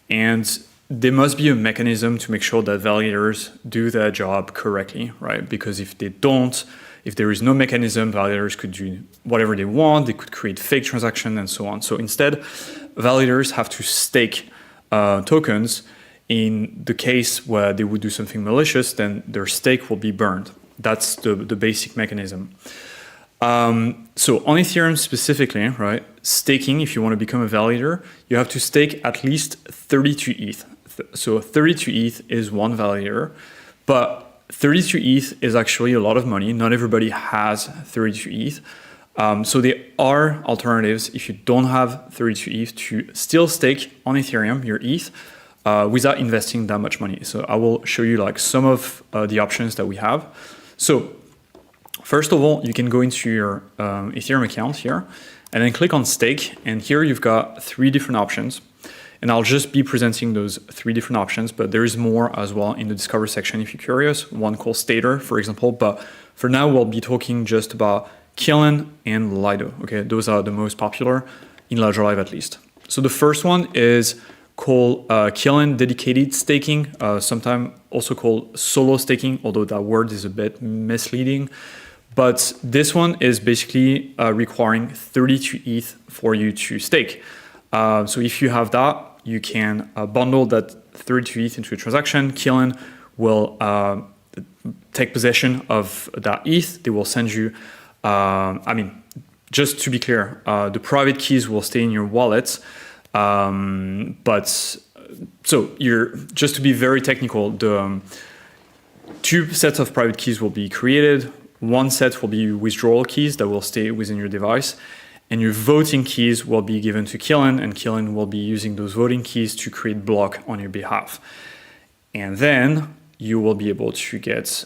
And there must be a mechanism to make sure that validators do their job correctly, right? Because if they don't, if there is no mechanism, validators could do whatever they want, they could create fake transactions and so on. So instead, validators have to stake tokens. In the case where they would do something malicious, then their stake will be burned. That's the basic mechanism. So on Ethereum specifically, right, staking, if you want to become a validator, you have to stake at least 32 ETH. So 32 ETH is one validator, but 32 ETH is actually a lot of money. Not everybody has 32 ETH. So there are alternatives if you don't have 32 ETH to still stake on Ethereum your ETH without investing that much money. So I will show you like some of the options that we have. So first of all, you can go into your Ethereum account here and then click on stake. And here you've got 3 different options. And I'll just be presenting those 3 different options, but there is more as well in the Discover section if you're curious. One called Stater, for example. But for now, we'll be talking just about Killen and Lido. Okay, those are the most popular in Ledger Live at least. So the first one is called Killen dedicated staking, sometimes also called solo staking, although that word is a bit misleading. But this one is basically requiring 32 ETH for you to stake. So if you have that, you can bundle that 32 ETH into a transaction. Killen will take possession of that ETH. They will send you, just to be clear, the private keys will stay in your wallet. Just to be very technical, the two sets of private keys will be created. One set will be withdrawal keys that will stay within your device. And your voting keys will be given to Killen, and Killen will be using those voting keys to create block on your behalf. And then you will be able to get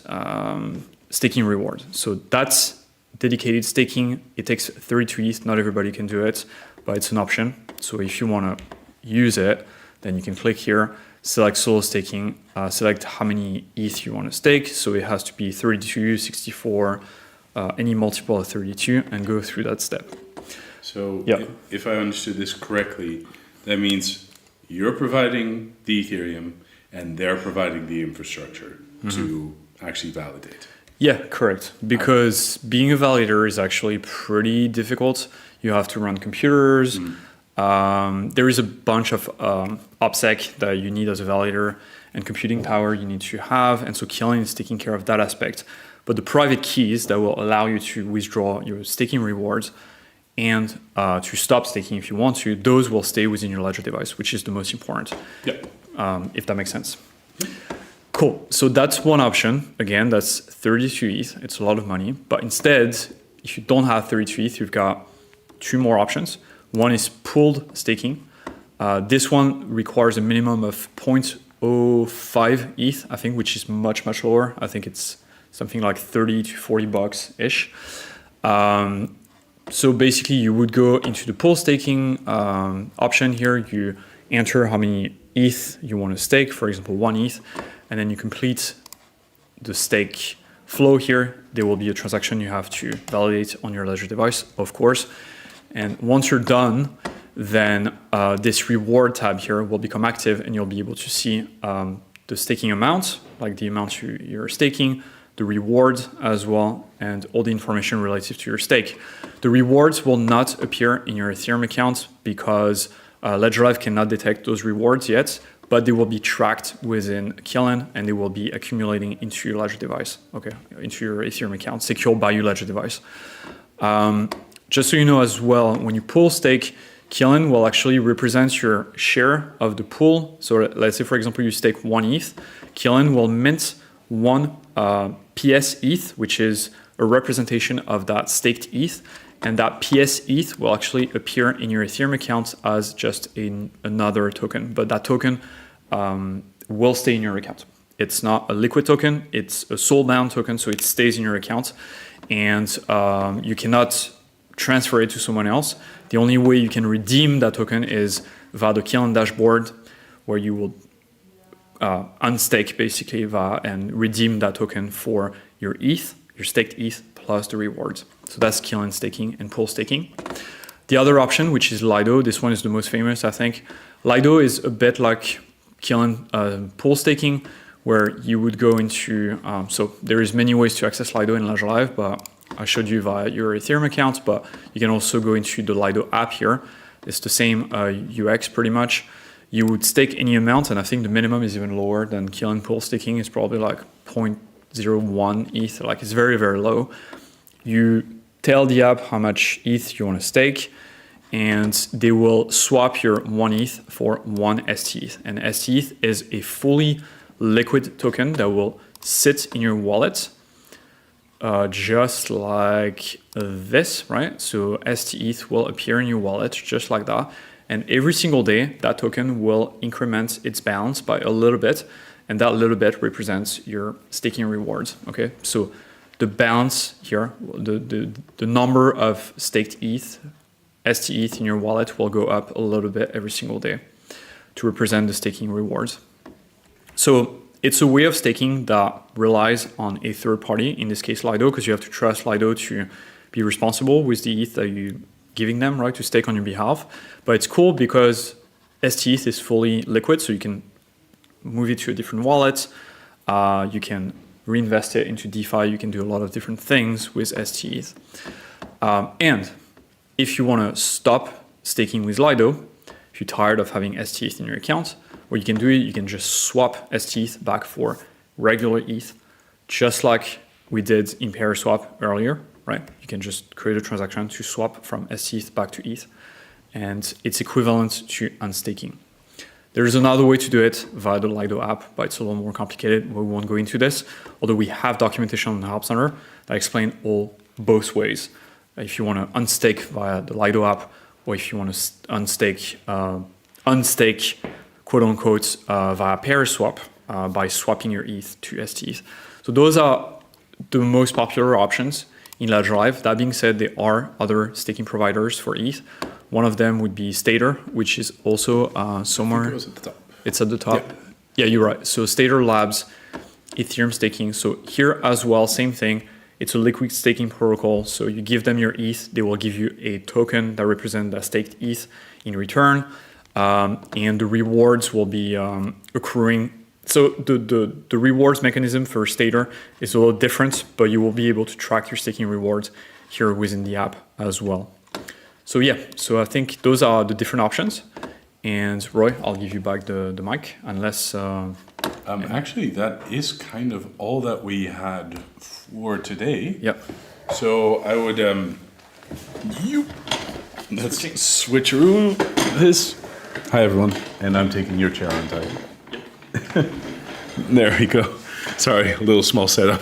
staking reward. So that's dedicated staking. It takes 32 ETH. Not everybody can do it, but it's an option. So if you want to use it, then you can click here, select solo staking, select how many ETH you want to stake. So it has to be 32, 64, any multiple of 32, and go through that step. So if I understood this correctly, that means you're providing the Ethereum and they're providing the infrastructure to actually validate. Yeah, correct. Because being a validator is actually pretty difficult. You have to run computers. There is a bunch of OPSEC that you need as a validator and computing power you need to have. And so Killen is taking care of that aspect. But the private keys that will allow you to withdraw your staking rewards and to stop staking if you want to, those will stay within your ledger device, which is the most important, if that makes sense. Cool. So that's one option. Again, that's 32 ETH. It's a lot of money. But instead, if you don't have 32 ETH, you've got two more options. One is pooled staking. This one requires a minimum of 0.05 ETH, I think, which is much, much lower. I think it's something like 30 to 40 bucks-ish. So basically, you would go into the pool staking option here. You enter how many ETH you want to stake, for example, 1 ETH, and then you complete the stake flow here. There will be a transaction you have to validate on your ledger device, of course. And once you're done, then this reward tab here will become active, and you'll be able to see the staking amount, like the amount you're staking, the rewards as well, and all the information related to your stake. The rewards will not appear in your Ethereum account because Ledger Live cannot detect those rewards yet, but they will be tracked within Killen and they will be accumulating into your Ledger device, okay, into your Ethereum account, secured by your Ledger device. Just so you know as well, when you pool stake, Killen will actually represent your share of the pool. So let's say, for example, you stake 1 ETH, Killen will mint 1 PS ETH, which is a representation of that staked ETH. And that PS ETH will actually appear in your Ethereum account as just another token. But that token will stay in your account. It's not a liquid token, it's a soul-bound token, so it stays in your account. And you cannot transfer it to someone else. The only way you can redeem that token is via the Killen dashboard, where you will unstake basically and redeem that token for your ETH, your staked ETH, plus the rewards. So that's Killen staking and pool staking. The other option, which is Lido, this one is the most famous, I think. Lido is a bit like Killen pool staking, where you would go into, so there is many ways to access Lido in Ledger Live, but I showed you via your Ethereum account, but you can also go into the Lido app here. It's the same UX pretty much. You would stake any amount, and I think the minimum is even lower than Killen pool staking. It's probably like 0.01 ETH, like it's very, very low. You tell the app how much ETH you want to stake, and they will swap your 1 ETH for 1 STETH. And STETH is a fully liquid token that will sit in your wallet, just like this, right? So STETH will appear in your wallet just like that. And every single day, that token will increment its balance by a little bit, and that little bit represents your staking rewards, okay? So the balance here, the number of staked ETH, STETH in your wallet will go up a little bit every single day to represent the staking rewards. So it's a way of staking that relies on a third party, in this case Lido, because you have to trust Lido to be responsible with the ETH that you're giving them, right, to stake on your behalf. But it's cool because STETH is fully liquid, so you can move it to a different wallet. You can reinvest it into DeFi. You can do a lot of different things with STETH. And if you want to stop staking with Lido, if you're tired of having STETH in your account, what you can do is you can just swap STETH back for regular ETH, just like we did in Paraswap earlier, right? You can just create a transaction to swap from STETH back to ETH, and it's equivalent to unstaking. There's another way to do it via the Lido app, but it's a little more complicated. We won't go into this, although we have documentation on the Help Center that explain both ways. If you want to unstake via the Lido app, or if you want to unstake, quote unquote, via Paraswap by swapping your ETH to STETH. So those are the most popular options in Ledger Live. That being said, there are other staking providers for ETH. One of them would be Stater, which is also somewhere. It was at the top. It's at the top. Yeah, you're right. So Stater Labs, Ethereum staking. So here as well, same thing. It's a liquid staking protocol. So you give them your ETH, they will give you a token that represents the staked ETH in return, and the rewards will be accruing. So the rewards mechanism for Stater is a little different, but you will be able to track your staking rewards here within the app as well. So yeah, so I think those are the different options. And Roy, I'll give you back the mic, unless... Actually, that is kind of all that we had for today. Yep. So I would... let's switcheroo this. Hi, everyone. And I'm taking your chair, aren't I? Yep. There we go. Sorry, a little small setup.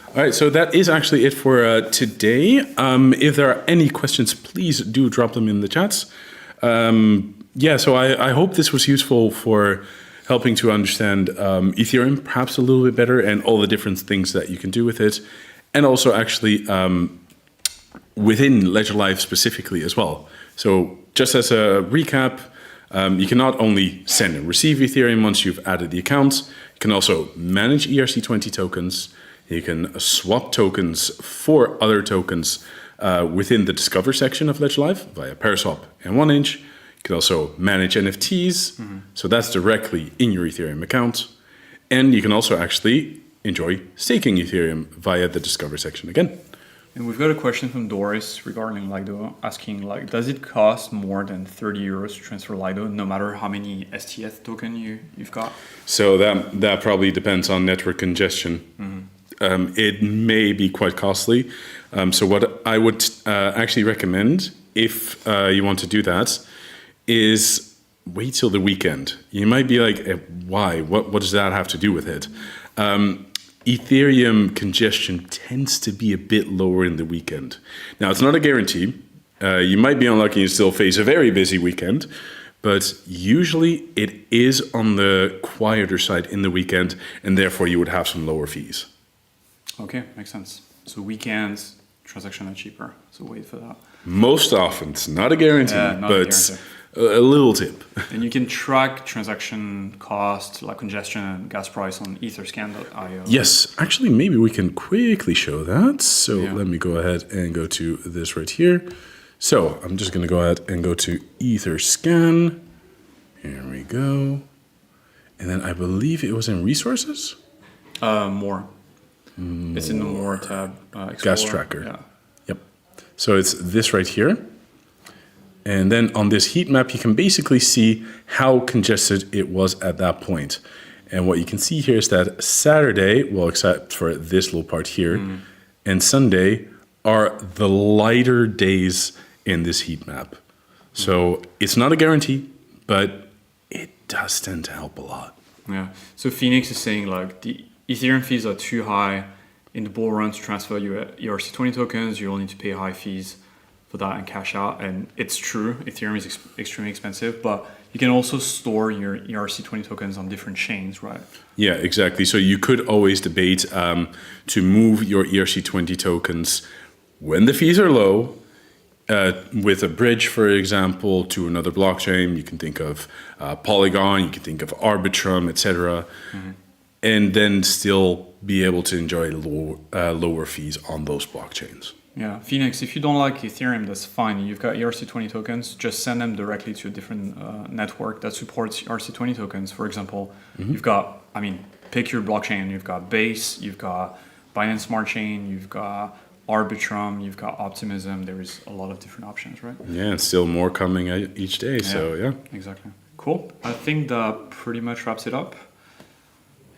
All right, so that is actually it for today. If there are any questions, please do drop them in the chats. So I hope this was useful for helping to understand Ethereum perhaps a little bit better and all the different things that you can do with it. And also actually within Ledger Live specifically as well. So just as a recap, you can not only send and receive Ethereum once you've added the accounts, you can also manage ERC20 tokens. You can swap tokens for other tokens within the Discover section of Ledger Live via Paraswap and 1inch. You can also manage NFTs, so that's directly in your Ethereum account. And you can also actually enjoy staking Ethereum via the Discover section again. And we've got a question from Doris regarding Lido, asking, does it cost more than 30 euros to transfer Lido, no matter how many STETH token you've got? So that probably depends on network congestion. It may be quite costly. So what I would actually recommend, if you want to do that, is wait till the weekend. You might be like, why? What does that have to do with it? Ethereum congestion tends to be a bit lower in the weekend. Now, it's not a guarantee. You might be unlucky and still face a very busy weekend, but usually it is on the quieter side in the weekend, and therefore you would have some lower fees. Okay, makes sense. So weekends, transactions are cheaper, so wait for that. Most often, it's not a guarantee, but a little tip. And you can track transaction cost, like congestion and gas price on etherscan.io. Yes, actually, maybe we can quickly show that. So let me go ahead and go to this right here. So I'm just going to go ahead and go to Etherscan. Here we go. And then I believe it was in resources? More. It's in the More tab. Gas tracker. Yeah. Yep. So it's this right here. And then on this heat map, you can basically see how congested it was at that point. And what you can see here is that Saturday, well, except for this little part here, and Sunday are the lighter days in this heat map. So it's not a guarantee, but it does tend to help a lot. Yeah. So Phoenix is saying the Ethereum fees are too high in the bull run to transfer your ERC20 tokens. You'll need to pay high fees for that and cash out. And it's true, Ethereum is extremely expensive, but you can also store your ERC20 tokens on different chains, right? Yeah, exactly. So you could always debate to move your ERC20 tokens when the fees are low, with a bridge, for example, to another blockchain. You can think of Polygon, you can think of Arbitrum, etc. And then still be able to enjoy lower fees on those blockchains. Yeah, Phoenix, if you don't like Ethereum, that's fine. You've got ERC20 tokens, just send them directly to a different network that supports ERC20 tokens. For example, you've got, pick your blockchain. You've got Base, you've got Binance Smart Chain, you've got Arbitrum, you've got Optimism. There is a lot of different options, right? Yeah, and still more coming each day. So yeah. Exactly. Cool. I think that pretty much wraps it up.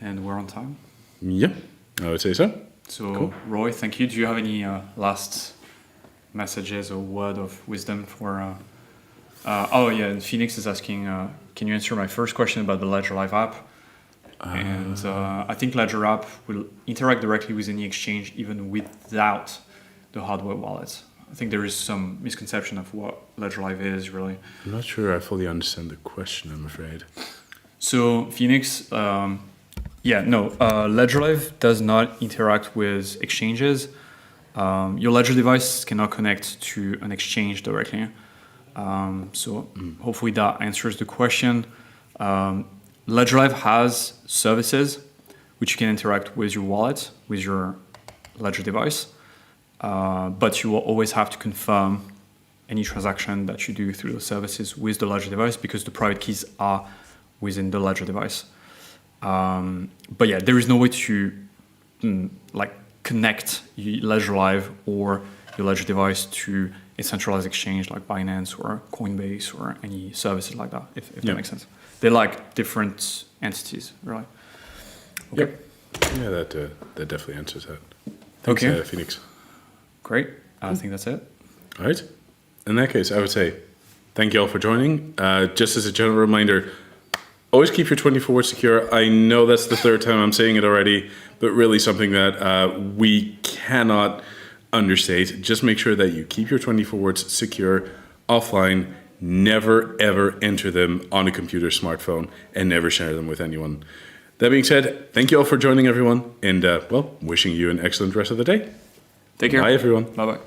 And we're on time. Yeah, I would say so. So, Cool. Roy, thank you. Do you have any last messages or word of wisdom for... oh, yeah, and Phoenix is asking, can you answer my first question about the Ledger Live app? And I think Ledger app will interact directly with any exchange even without the hardware wallet. I think there is some misconception of what Ledger Live is, really. I'm not sure I fully understand the question, I'm afraid. So, Phoenix... Ledger Live does not interact with exchanges. Your Ledger device cannot connect to an exchange directly. Hopefully that answers the question. Ledger Live has services which you can interact with your wallet, with your Ledger device, but you will always have to confirm any transaction that you do through those services with the Ledger device because the private keys are within the Ledger device. But yeah, there is no way to connect your Ledger Live or your Ledger device to a centralized exchange like Binance or Coinbase or any services like that, if that makes sense. They're like different entities, right? Okay. Yep. Yeah, that definitely answers that. Thanks, Okay. Phoenix. Great. I think that's it. All right. In that case, I would say thank you all for joining. Just as a general reminder, always keep your 24 words secure. I know that's the third time I'm saying it already, but really something that we cannot understate. Just make sure that you keep your 24 words secure offline. Never, ever enter them on a computer, smartphone, and never share them with anyone. That being said, thank you all for joining, everyone, and, wishing you an excellent rest of the day. Take care. Bye, everyone. Bye-bye.